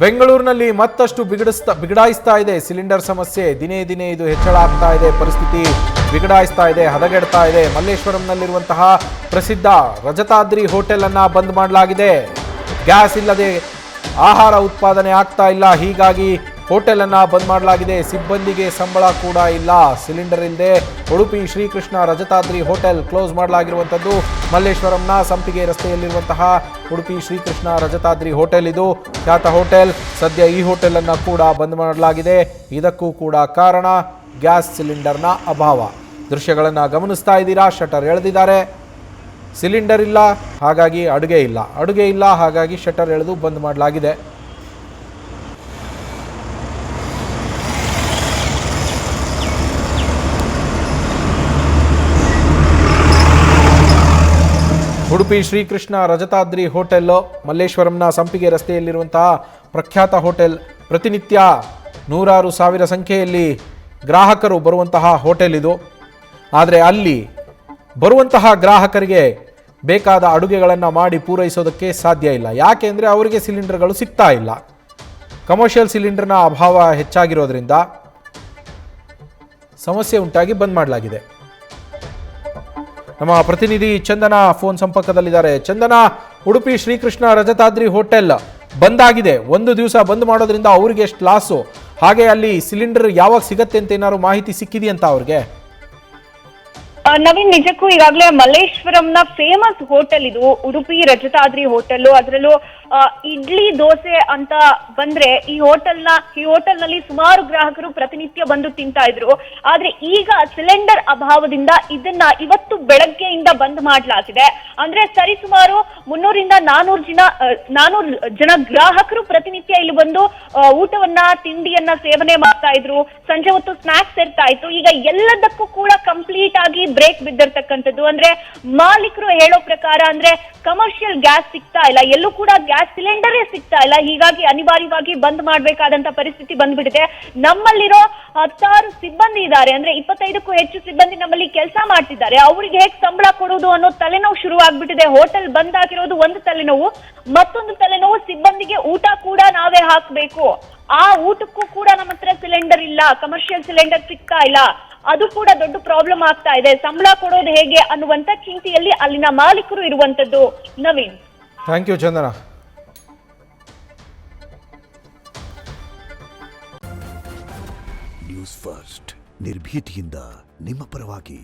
ಬೆಂಗಳೂರಿನಲ್ಲಿ ಮತ್ತಷ್ಟು ಬಿಗಡಾಯಿಸ್ತಾ ಇದೆ ಸಿಲಿಂಡರ್ ಸಮಸ್ಯೆ. ದಿನೇ ದಿನೇ ಇದು ಹೆಚ್ಚಳ ಆಗ್ತಾ ಇದೆ. ಪರಿಸ್ಥಿತಿ ಬಿಗಡಾಯಿಸ್ತಾ ಇದೆ, ಹದಗೆಡ್ತಾ ಇದೆ. ಮಲ್ಲೇಶ್ವರಂನಲ್ಲಿರುವಂತಹ ಪ್ರಸಿದ್ಧ ರಜತಾದ್ರಿ ಹೋಟೆಲ್ ಅನ್ನ ಬಂದ್ ಮಾಡಲಾಗಿದೆ. ಗ್ಯಾಸ್ ಇಲ್ಲದೆ ಆಹಾರ ಉತ್ಪಾದನೆ ಆಗ್ತಾ ಇಲ್ಲ, ಹೀಗಾಗಿ ಹೋಟೆಲ್ ಅನ್ನ ಬಂದ್ ಮಾಡಲಾಗಿದೆ. ಸಿಬ್ಬಂದಿಗೆ ಸಂಬಳ ಕೂಡ ಇಲ್ಲ. ಸಿಲಿಂಡರ್ ಇಲ್ಲದೆ ಉಡುಪಿ ಶ್ರೀಕೃಷ್ಣ ರಜತಾದ್ರಿ ಹೋಟೆಲ್ ಕ್ಲೋಸ್ ಮಾಡಲಾಗಿರುವಂಥದ್ದು. ಮಲ್ಲೇಶ್ವರಂನ ಸಂಪಿಗೆ ರಸ್ತೆಯಲ್ಲಿರುವಂತಹ ಉಡುಪಿ ಶ್ರೀಕೃಷ್ಣ ರಜತಾದ್ರಿ ಹೋಟೆಲ್ ಇದು ಖ್ಯಾತ ಹೋಟೆಲ್. ಸದ್ಯ ಈ ಹೋಟೆಲ್ ಅನ್ನ ಕೂಡ ಬಂದ್ ಮಾಡಲಾಗಿದೆ. ಇದಕ್ಕೂ ಕೂಡ ಕಾರಣ ಗ್ಯಾಸ್ ಸಿಲಿಂಡರ್ನ ಅಭಾವ. ದೃಶ್ಯಗಳನ್ನು ಗಮನಿಸ್ತಾ ಇದ್ದೀರಾ. ಶಟರ್ ಎಳೆದಿದ್ದಾರೆ. ಸಿಲಿಂಡರ್ ಇಲ್ಲ, ಹಾಗಾಗಿ ಅಡುಗೆ ಇಲ್ಲ, ಹಾಗಾಗಿ ಶಟರ್ ಎಳೆದು ಬಂದ್ ಮಾಡಲಾಗಿದೆ. ಉಡುಪಿ ಶ್ರೀಕೃಷ್ಣ ರಜತಾದ್ರಿ ಹೋಟೆಲ್ ಮಲ್ಲೇಶ್ವರಂನ ಸಂಪಿಗೆ ರಸ್ತೆಯಲ್ಲಿರುವಂತಹ ಪ್ರಖ್ಯಾತ ಹೋಟೆಲ್. ಪ್ರತಿನಿತ್ಯ ನೂರಾರು ಸಾವಿರ ಸಂಖ್ಯೆಯಲ್ಲಿ ಗ್ರಾಹಕರು ಬರುವಂತಹ ಹೋಟೆಲ್ ಇದು. ಆದರೆ ಅಲ್ಲಿ ಬರುವಂತಹ ಗ್ರಾಹಕರಿಗೆ ಬೇಕಾದ ಅಡುಗೆಗಳನ್ನು ಮಾಡಿ ಪೂರೈಸೋದಕ್ಕೆ ಸಾಧ್ಯ ಇಲ್ಲ. ಯಾಕೆ ಅಂದರೆ ಅವರಿಗೆ ಸಿಲಿಂಡರ್ಗಳು ಸಿಗ್ತಾ ಇಲ್ಲ. ಕಮರ್ಷಿಯಲ್ ಸಿಲಿಂಡರ್ನ ಅಭಾವ ಹೆಚ್ಚಾಗಿರೋದ್ರಿಂದ ಸಮಸ್ಯೆ ಉಂಟಾಗಿ ಬಂದ್ ಮಾಡಲಾಗಿದೆ. ನಮ್ಮ ಪ್ರತಿನಿಧಿ ಚಂದನ ಫೋನ್ ಸಂಪರ್ಕದಲ್ಲಿದ್ದಾರೆ. ಚಂದನ, ಉಡುಪಿ ಶ್ರೀಕೃಷ್ಣ ರಜತಾದ್ರಿ ಹೋಟೆಲ್ ಬಂದಾಗಿದೆ. ಒಂದು ದಿವಸ ಬಂದ್ ಮಾಡೋದ್ರಿಂದ ಅವ್ರಿಗೆ ಎಷ್ಟು ಲಾಸು, ಹಾಗೆ ಅಲ್ಲಿ ಸಿಲಿಂಡರ್ ಯಾವಾಗ ಸಿಗತ್ತೆ ಅಂತ ಏನಾದ್ರು ಮಾಹಿತಿ ಸಿಕ್ಕಿದೆಯಂತ ಅವ್ರಿಗೆ? ನವೀನ್, ನಿಜಕ್ಕೂ ಈಗಾಗಲೇ ಮಲ್ಲೇಶ್ವರಂನ ಫೇಮಸ್ ಹೋಟೆಲ್ ಇದು ಉಡುಪಿ ರಜತಾದ್ರಿ ಹೋಟೆಲ್. ಅದರಲ್ಲೂ ಇಡ್ಲಿ ದೋಸೆ ಅಂತ ಬಂದ್ರೆ ಈ ಹೋಟೆಲ್ನಲ್ಲಿ ಸುಮಾರು ಗ್ರಾಹಕರು ಪ್ರತಿನಿತ್ಯ ಬಂದು ತಿಂತಾ ಇದ್ರು. ಆದ್ರೆ ಈಗ ಸಿಲಿಂಡರ್ ಅಭಾವದಿಂದ ಇದನ್ನ ಇವತ್ತು ಬೆಳಗ್ಗೆಯಿಂದ ಬಂದ್ ಮಾಡಲಾಗಿದೆ. ಅಂದ್ರೆ ಸರಿಸುಮಾರು 300ರಿಂದ 400 ಜನ ಗ್ರಾಹಕರು ಪ್ರತಿನಿತ್ಯ ಇಲ್ಲಿ ಬಂದು ಊಟವನ್ನ ತಿಂಡಿಯನ್ನ ಸೇವನೆ ಮಾಡ್ತಾ ಇದ್ರು. ಸಂಜೆ ಹೊತ್ತು ಸ್ನಾಕ್ಸ್ ಇರ್ತಾ ಇತ್ತು. ಈಗ ಎಲ್ಲದಕ್ಕೂ ಕೂಡ ಕಂಪ್ಲೀಟ್ ಆಗಿ ಬ್ರೇಕ್ ಬಿದ್ದಿರ್ತಕ್ಕಂಥದ್ದು. ಅಂದ್ರೆ ಮಾಲೀಕರು ಹೇಳೋ ಪ್ರಕಾರ ಅಂದ್ರೆ ಕಮರ್ಷಿಯಲ್ ಗ್ಯಾಸ್ ಸಿಗ್ತಾ ಇಲ್ಲ, ಎಲ್ಲೂ ಕೂಡ ಗ್ಯಾಸ್ ಸಿಲಿಂಡರೇ ಸಿಗ್ತಾ ಇಲ್ಲ. ಹೀಗಾಗಿ ಅನಿವಾರ್ಯವಾಗಿ ಬಂದ್ ಮಾಡ್ಬೇಕಾದಂತ ಪರಿಸ್ಥಿತಿ ಬಂದ್ಬಿಟ್ಟಿದೆ. ನಮ್ಮಲ್ಲಿರೋ 10 ಸಿಬ್ಬಂದಿ ಇದ್ದಾರೆ, ಅಂದ್ರೆ 25ಕ್ಕೂ ಹೆಚ್ಚು ಸಿಬ್ಬಂದಿ ನಮ್ಮಲ್ಲಿ ಕೆಲಸ ಮಾಡ್ತಿದ್ದಾರೆ. ಅವರಿಗೆ ಹೇಗೆ ಸಂಬಳ ಕೊಡೋದು ಅನ್ನೋ ತಲೆನೋವು ಶುರು ಆಗ್ಬಿಟ್ಟಿದೆ. ಹೋಟೆಲ್ ಬಂದ್ ಆಗಿರೋದು ಒಂದು ತಲೆನೋವು, ಮತ್ತೊಂದು ತಲೆನೋವು ಸಿಬ್ಬಂದಿಗೆ ಊಟ ಕೂಡ ನಾವೇ ಹಾಕ್ಬೇಕು. ಆ ಊಟಕ್ಕೂ ಕೂಡ ನಮ್ಮ ಹತ್ರ ಸಿಲಿಂಡರ್ ಇಲ್ಲ, ಕಮರ್ಷಿಯಲ್ ಸಿಲಿಂಡರ್ ಸಿಗ್ತಾ ಇಲ್ಲ. ಅದು ಕೂಡ ದೊಡ್ಡ ಪ್ರಾಬ್ಲಮ್ ಆಗ್ತಾ ಇದೆ. ಸಂಬಳ ಕೊಡೋದು ಹೇಗೆ ಅನ್ನುವಂತ ಚಿಂತೆಯಲ್ಲಿ ಅಲ್ಲಿನ ಮಾಲೀಕರು ಇರುವಂತದ್ದು. Naveen, thank you Chandana. News first ನಿರ್ಭೀತಿಯಿಂದ ನಿಮ್ಮ ಪರವಾಗಿ.